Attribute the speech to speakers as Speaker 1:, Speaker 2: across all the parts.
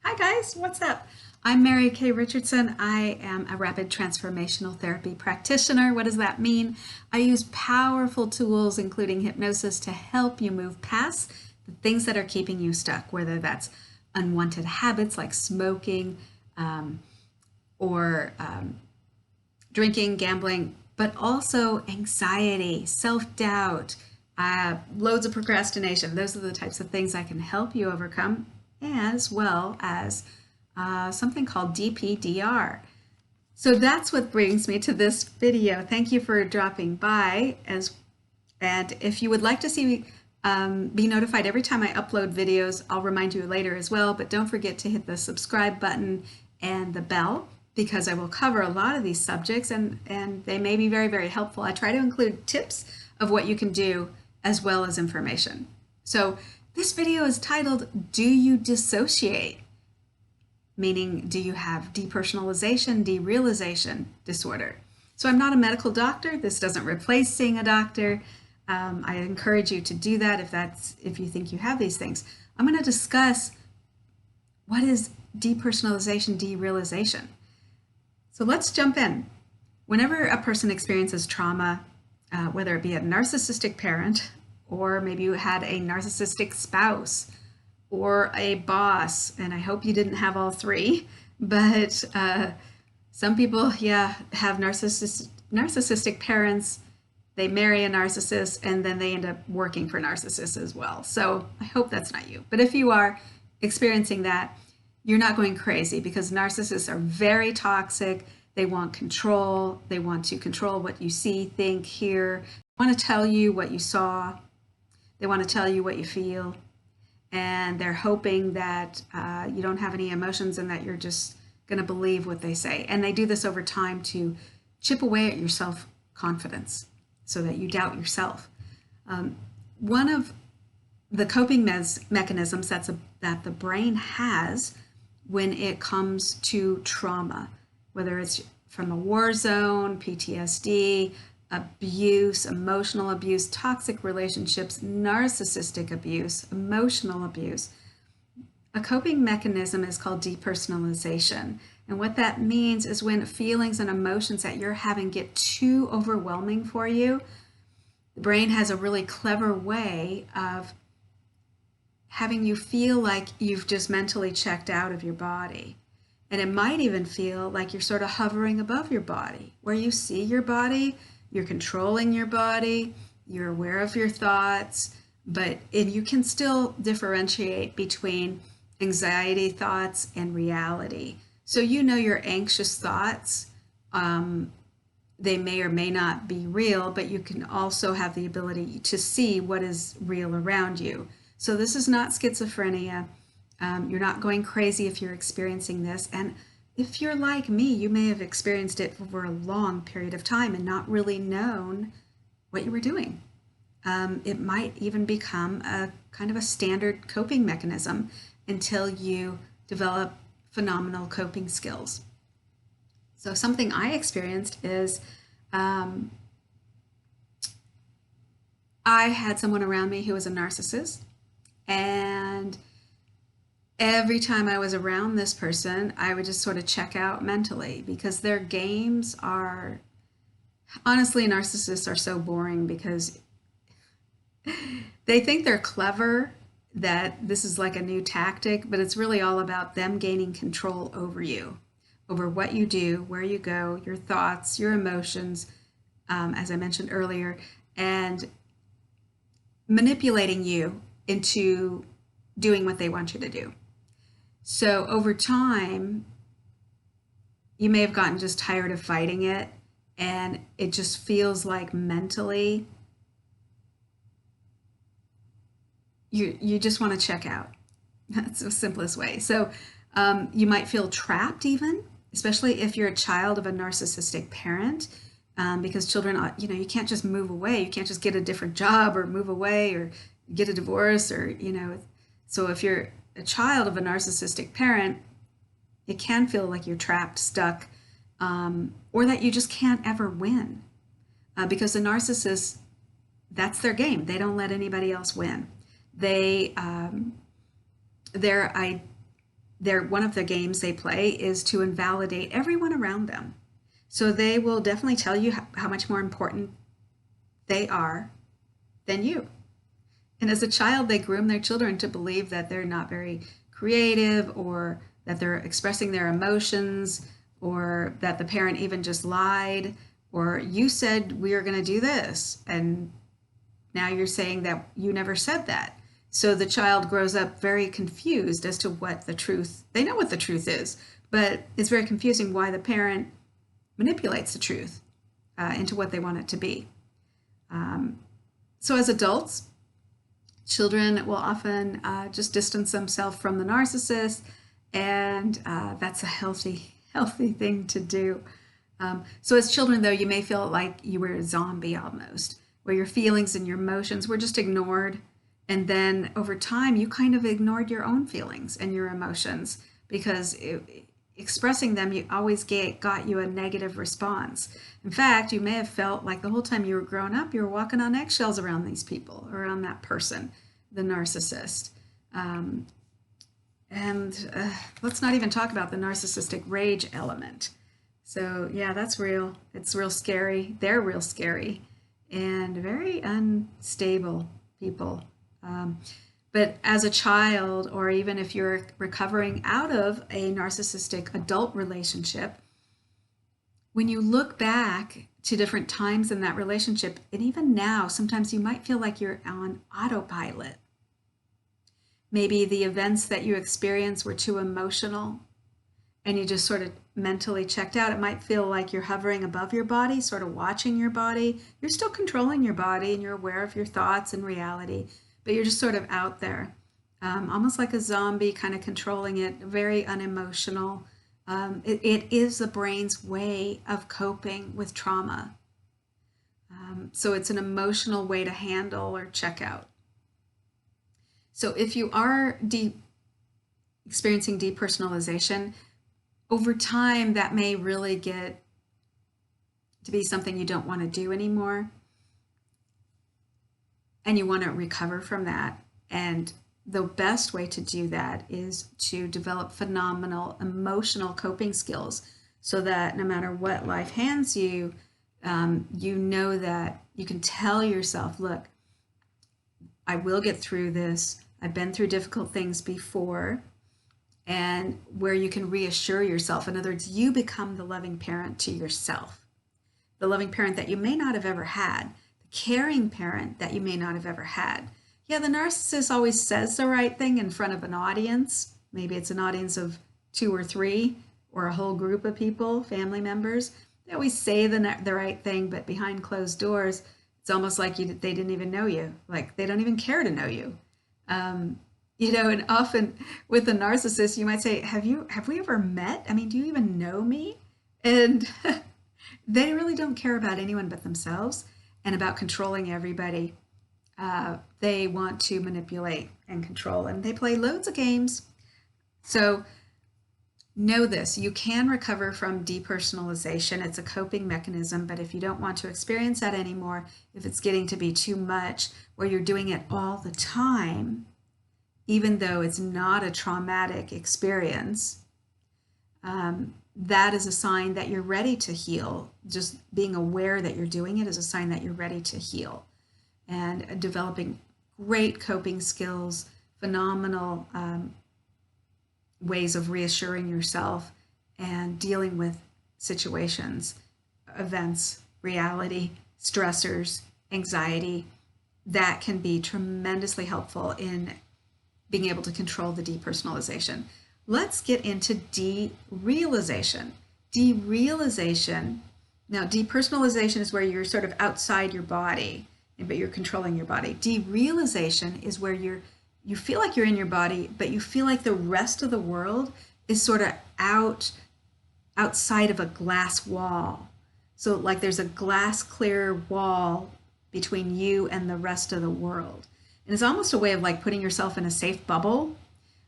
Speaker 1: Hi guys, what's up? I'm Mary Kay Richardson. I am a rapid transformational therapy practitioner. What does that mean? I use powerful tools, including hypnosis, to help you move past the things that are keeping you stuck, whether that's unwanted habits like smoking or drinking, gambling, but also anxiety, self-doubt, loads of procrastination. Those are the types of things I can help you overcome, as well as something called DPDR. So that's what brings me to this video. Thank you for dropping by. And if you would like to see be notified every time I upload videos, I'll remind you later as well. But don't forget to hit the subscribe button and the bell, because I will cover a lot of these subjects and they may be very, very helpful. I try to include tips of what you can do as well as information. So this video is titled, Do You Dissociate? Meaning, do you have depersonalization, derealization disorder? So I'm not a medical doctor. This doesn't replace seeing a doctor. I encourage you to do that if you think you have these things. I'm going to discuss what is depersonalization, derealization. So let's jump in. Whenever a person experiences trauma, whether it be a narcissistic parent, or maybe you had a narcissistic spouse or a boss, and I hope you didn't have all three, but some people, have narcissistic parents. They marry a narcissist and then they end up working for narcissists as well. So I hope that's not you. But if you are experiencing that, you're not going crazy, because narcissists are very toxic. They want control. They want to control what you see, think, hear. They want to tell you what you saw. They want to tell you what you feel. And they're hoping that you don't have any emotions and that you're just going to believe what they say. And they do this over time to chip away at your self-confidence so that you doubt yourself. One of the coping mechanisms that the brain has when it comes to trauma, whether it's from a war zone, PTSD, abuse, emotional abuse, toxic relationships, narcissistic abuse, emotional abuse. A coping mechanism is called depersonalization. And what that means is when feelings and emotions that you're having get too overwhelming for you, the brain has a really clever way of having you feel like you've just mentally checked out of your body. And it might even feel like you're sort of hovering above your body, where you see your body, you're controlling your body, you're aware of your thoughts, and you can still differentiate between anxiety thoughts and reality. So you know your anxious thoughts, they may or may not be real, but you can also have the ability to see what is real around you. So this is not schizophrenia. You're not going crazy if you're experiencing this. And if you're like me, you may have experienced it over a long period of time and not really known what you were doing. It might even become a kind of a standard coping mechanism until you develop phenomenal coping skills. So something I experienced is I had someone around me who was a narcissist, and every time I was around this person, I would just sort of check out mentally, because their games are, honestly, narcissists are so boring because they think they're clever, that this is like a new tactic, but it's really all about them gaining control over you, over what you do, where you go, your thoughts, your emotions, as I mentioned earlier, and manipulating you into doing what they want you to do. So over time, you may have gotten just tired of fighting it, and it just feels like mentally you just want to check out. That's the simplest way. So you might feel trapped even, especially if you're a child of a narcissistic parent, because children, you can't just move away. You can't just get a different job or move away or get a divorce So if you're a child of a narcissistic parent, it can feel like you're trapped, stuck, or that you just can't ever win. Because the narcissist, that's their game. They don't let anybody else win. Their one of the games they play is to invalidate everyone around them. So they will definitely tell you how much more important they are than you. And as a child, they groom their children to believe that they're not very creative, or that they're expressing their emotions, or that the parent even just lied, or you said we are going to do this, and now you're saying that you never said that. So the child grows up very confused as to what the truth, they know what the truth is, but it's very confusing why the parent manipulates the truth into what they want it to be. So as adults, children will often just distance themselves from the narcissist, and that's a healthy thing to do. So as children, though, you may feel like you were a zombie almost, where your feelings and your emotions were just ignored. And then over time, you kind of ignored your own feelings and your emotions, because expressing them, you always got you a negative response. In fact, you may have felt like the whole time you were growing up, you were walking on eggshells around these people, around that person, the narcissist. And let's not even talk about the narcissistic rage element. So yeah, that's real. It's real scary. They're real scary and very unstable people. But as a child, or even if you're recovering out of a narcissistic adult relationship, when you look back to different times in that relationship, and even now, sometimes you might feel like you're on autopilot. Maybe the events that you experienced were too emotional and you just sort of mentally checked out. It might feel like you're hovering above your body, sort of watching your body. You're still controlling your body and you're aware of your thoughts and reality, but you're just sort of out there, almost like a zombie, kind of controlling it, very unemotional. It is the brain's way of coping with trauma. So it's an emotional way to handle or check out. So if you are experiencing depersonalization, over time, that may really get to be something you don't want to do anymore. And you want to recover from that. And the best way to do that is to develop phenomenal emotional coping skills, so that no matter what life hands you, you know that you can tell yourself, look, I will get through this. I've been through difficult things before. And where you can reassure yourself. In other words, you become the loving parent to yourself, the loving parent that you may not have ever had, the caring parent that you may not have ever had. Yeah, the narcissist always says the right thing in front of an audience. Maybe it's an audience of 2 or 3, or a whole group of people, family members. They always say the right thing, but behind closed doors, it's almost like they didn't even know you. Like they don't even care to know you. And often with a narcissist, you might say, have we ever met? I mean, do you even know me? And they really don't care about anyone but themselves and about controlling everybody. They want to manipulate and control, and they play loads of games. So know this, you can recover from depersonalization. It's a coping mechanism, but if you don't want to experience that anymore, if it's getting to be too much, where you're doing it all the time, even though it's not a traumatic experience, that is a sign that you're ready to heal. Just being aware that you're doing it is a sign that you're ready to heal. And developing great coping skills, phenomenal ways of reassuring yourself and dealing with situations, events, reality, stressors, anxiety, that can be tremendously helpful in being able to control the depersonalization. Let's get into derealization. Derealization, now depersonalization is where you're sort of outside your body, but you're controlling your body. Derealization is where you feel like you're in your body, but you feel like the rest of the world is sort of outside of a glass wall. So like there's a glass clear wall between you and the rest of the world. And it's almost a way of like putting yourself in a safe bubble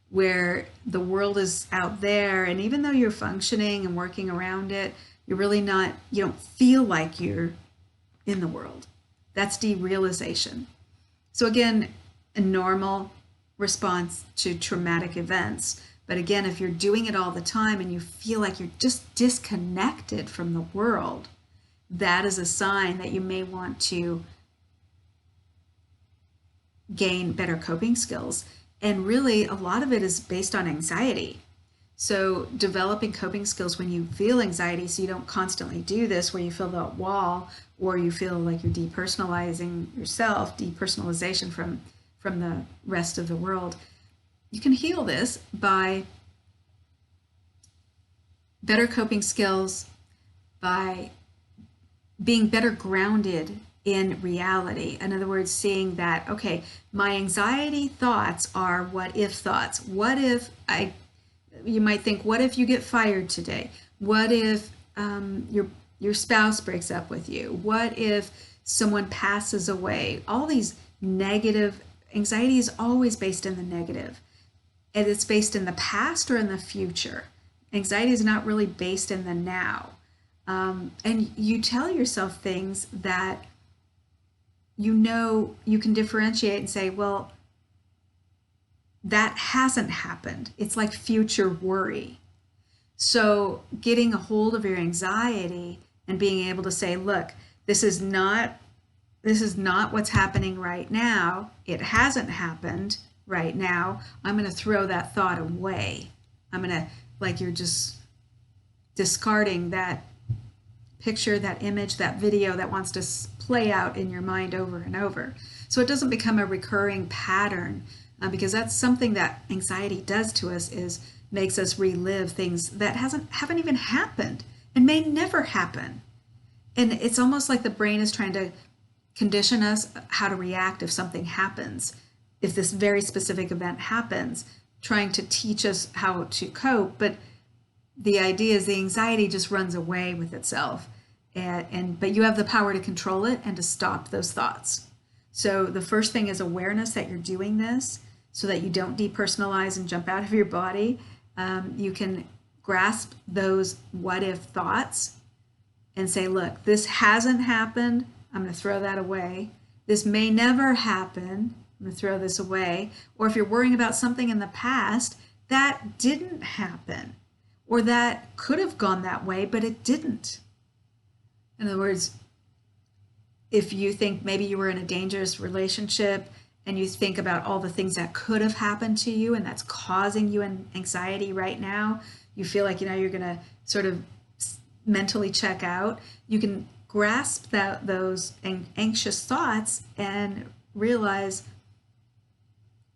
Speaker 1: where the world is out there. And even though you're functioning and working around it, you're really not, you don't feel like you're in the world. That's derealization. So again, a normal response to traumatic events, But again, if you're doing it all the time and you feel like you're just disconnected from the world, that is a sign that you may want to gain better coping skills. And really, a lot of it is based on anxiety. So developing coping skills when you feel anxiety, so you don't constantly do this where you feel that wall, or you feel like you're depersonalizing yourself, depersonalization from the rest of the world. You can heal this by better coping skills, by being better grounded in reality. In other words, seeing that, okay, my anxiety thoughts are what if thoughts. What if you might think, what if you get fired today? What if your spouse breaks up with you? What if someone passes away? All these negative, anxiety is always based in the negative. And it's based in the past or in the future. Anxiety is not really based in the now. And you tell yourself things that you know you can differentiate and say, well, that hasn't happened. It's like future worry. So getting a hold of your anxiety and being able to say, look, this is not what's happening right now. It hasn't happened right now. I'm going to throw that thought away. I'm going to, like you're just discarding that picture, that image, that video that wants to play out in your mind over and over. So it doesn't become a recurring pattern, because that's something that anxiety does to us, is makes us relive things that haven't even happened and may never happen. And it's almost like the brain is trying to condition us how to react if something happens, if this very specific event happens, trying to teach us how to cope. But the idea is the anxiety just runs away with itself, but you have the power to control it and to stop those thoughts. So the first thing is awareness that you're doing this, so that you don't depersonalize and jump out of your body. You can grasp those what if thoughts and say, look, this hasn't happened. I'm going to throw that away. This may never happen. I'm going to throw this away. Or if you're worrying about something in the past, that didn't happen, or that could have gone that way, but it didn't. In other words, if you think maybe you were in a dangerous relationship and you think about all the things that could have happened to you and that's causing you anxiety right now, you feel like, you're going to sort of mentally check out. You can grasp those anxious thoughts and realize,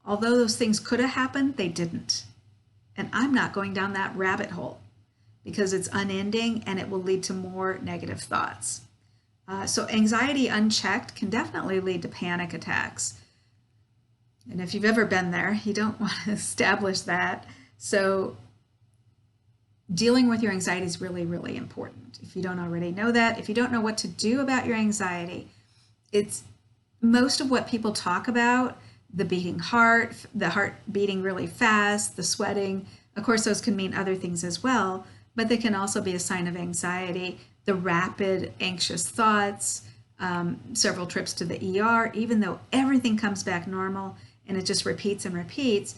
Speaker 1: although those things could have happened, they didn't. And I'm not going down that rabbit hole, because it's unending and it will lead to more negative thoughts. So anxiety unchecked can definitely lead to panic attacks. And if you've ever been there, you don't want to establish that. So dealing with your anxiety is really, really important. If you don't already know that, if you don't know what to do about your anxiety, it's most of what people talk about, the beating heart, the heart beating really fast, the sweating. Of course, those can mean other things as well, but they can also be a sign of anxiety. The rapid anxious thoughts, several trips to the ER, even though everything comes back normal and it just repeats and repeats.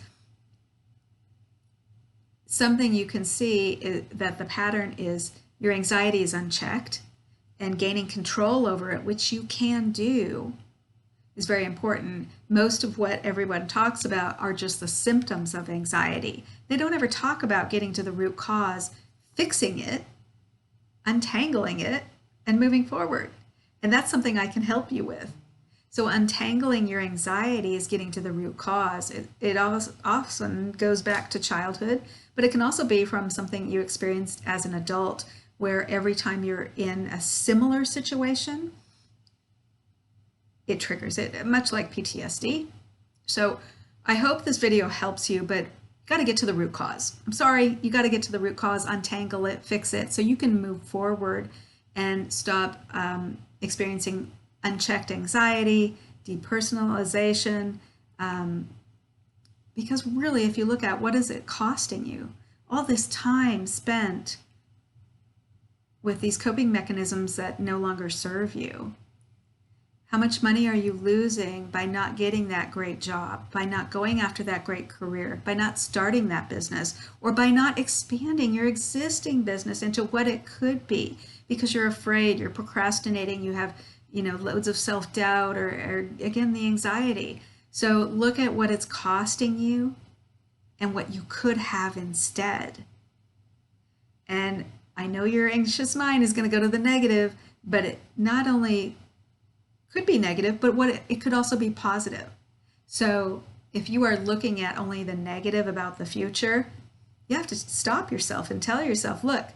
Speaker 1: Something you can see is that the pattern is your anxiety is unchecked, and gaining control over it, which you can do, is very important. Most of what everyone talks about are just the symptoms of anxiety. They don't ever talk about getting to the root cause, fixing it, untangling it, and moving forward. And that's something I can help you with. So untangling your anxiety is getting to the root cause. It often goes back to childhood, but it can also be from something you experienced as an adult, where every time you're in a similar situation, it triggers it, much like PTSD. So I hope this video helps you, but you got to get to the root cause. I'm sorry, you got to get to the root cause, untangle it, fix it, so you can move forward and stop experiencing unchecked anxiety, depersonalization, because really, if you look at what is it costing you, all this time spent with these coping mechanisms that no longer serve you. How much money are you losing by not getting that great job, by not going after that great career, by not starting that business, or by not expanding your existing business into what it could be because you're afraid, you're procrastinating, you have, loads of self-doubt or again, the anxiety. So look at what it's costing you and what you could have instead. And I know your anxious mind is going to go to the negative, but it not only could be negative, but it could also be positive. So if you are looking at only the negative about the future, you have to stop yourself and tell yourself, look,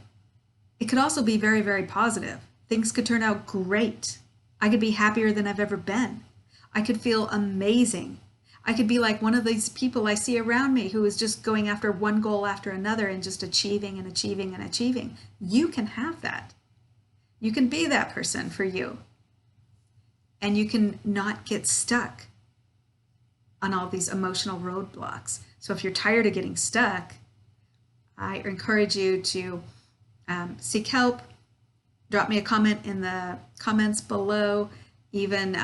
Speaker 1: it could also be very, very positive. Things could turn out great. I could be happier than I've ever been. I could feel amazing. I could be like one of these people I see around me who is just going after one goal after another and just achieving and achieving and achieving. You can have that. You can be that person for you. And you can not get stuck on all these emotional roadblocks. So if you're tired of getting stuck, I encourage you to seek help. Drop me a comment in the comments below. Even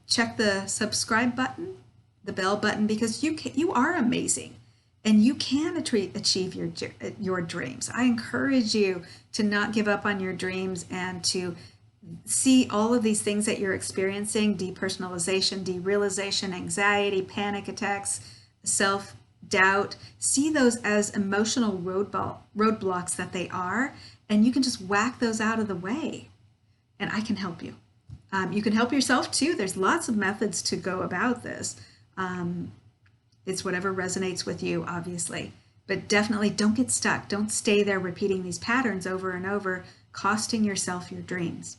Speaker 1: check the subscribe button, the bell button, because you are amazing and you can achieve your dreams. I encourage you to not give up on your dreams and to see all of these things that you're experiencing: depersonalization, derealization, anxiety, panic attacks, self-doubt. See those as emotional roadblocks that they are, and you can just whack those out of the way. And I can help you. You can help yourself too. There's lots of methods to go about this. It's whatever resonates with you, obviously. But definitely don't get stuck. Don't stay there repeating these patterns over and over, costing yourself your dreams.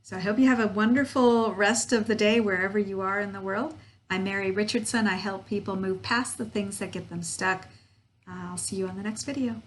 Speaker 1: So I hope you have a wonderful rest of the day wherever you are in the world. I'm Mary Richardson. I help people move past the things that get them stuck. I'll see you on the next video.